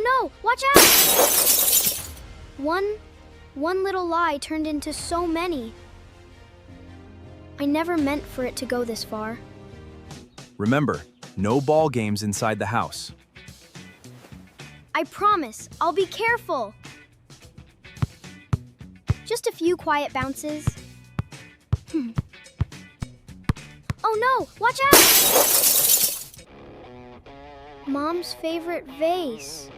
Oh no, watch out! One little lie turned into so many. I never meant for it to go this far. Remember, no ball games inside the house. I promise, I'll be careful. Just a few quiet bounces. Oh no, watch out! Mom's favorite vase.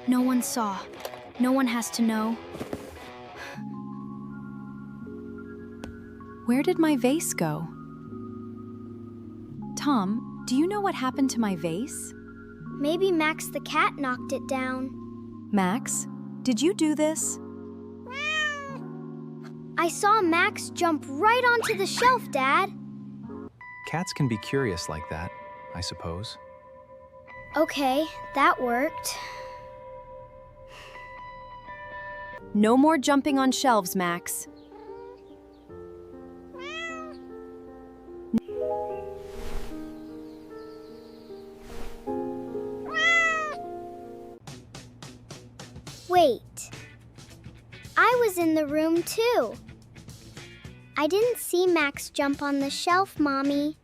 No one saw. No one has to know. Where did my vase go? Tom, do you know what happened to my vase? Maybe Max the cat knocked it down. Max, did you do this? I saw Max jump right onto the shelf, Dad. Cats can be curious like that, I suppose. Okay, that worked. No more jumping on shelves, Max. Wait. I was in the room too. I didn't see Max jump on the shelf, Mommy.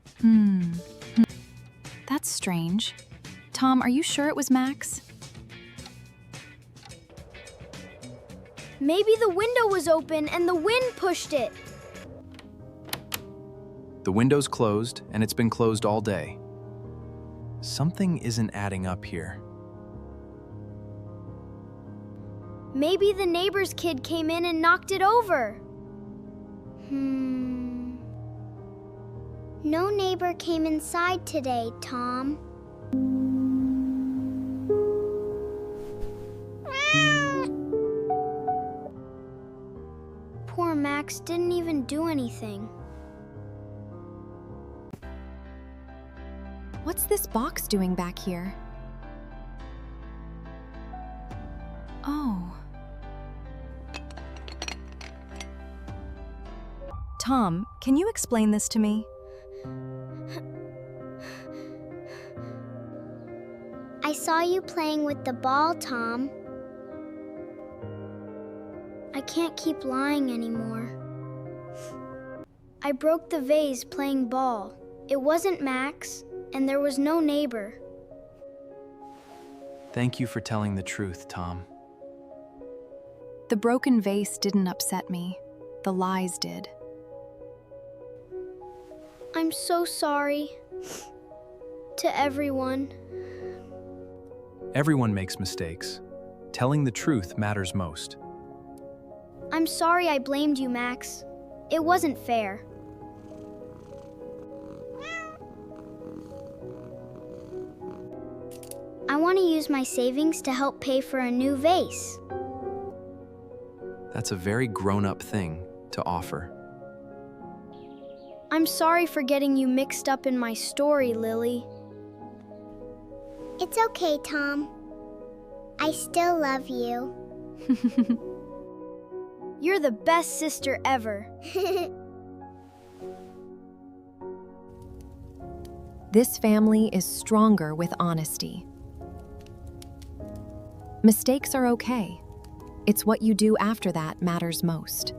That's strange. Tom, are you sure it was Max? Maybe the window was open and the wind pushed it. The window's closed, and it's been closed all day. Something isn't adding up here. Maybe the neighbor's kid came in and knocked it over. No neighbor came inside today, Tom. Poor Max didn't even do anything. What's this box doing back here? Oh. Tom, can you explain this to me? I saw you playing with the ball, Tom. I can't keep lying anymore. I broke the vase playing ball. It wasn't Max, and there was no neighbor. Thank you for telling the truth, Tom. The broken vase didn't upset me. The lies did. I'm so sorry to everyone. Everyone makes mistakes. Telling the truth matters most. I'm sorry I blamed you, Max. It wasn't fair. I want to use my savings to help pay for a new vase. That's a very grown-up thing to offer. I'm sorry for getting you mixed up in my story, Lily. It's okay, Tom. I still love you. You're the best sister ever. This family is stronger with honesty. Mistakes are okay. It's what you do after that matters most.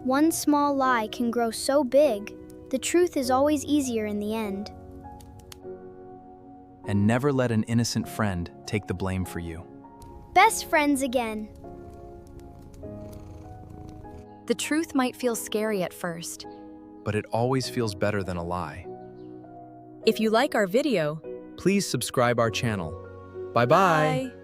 One small lie can grow so big, the truth is always easier in the end. And never let an innocent friend take the blame for you. Best friends again. The truth might feel scary at first. But it always feels better than a lie. If you like our video, Please subscribe our channel. Bye-bye. bye.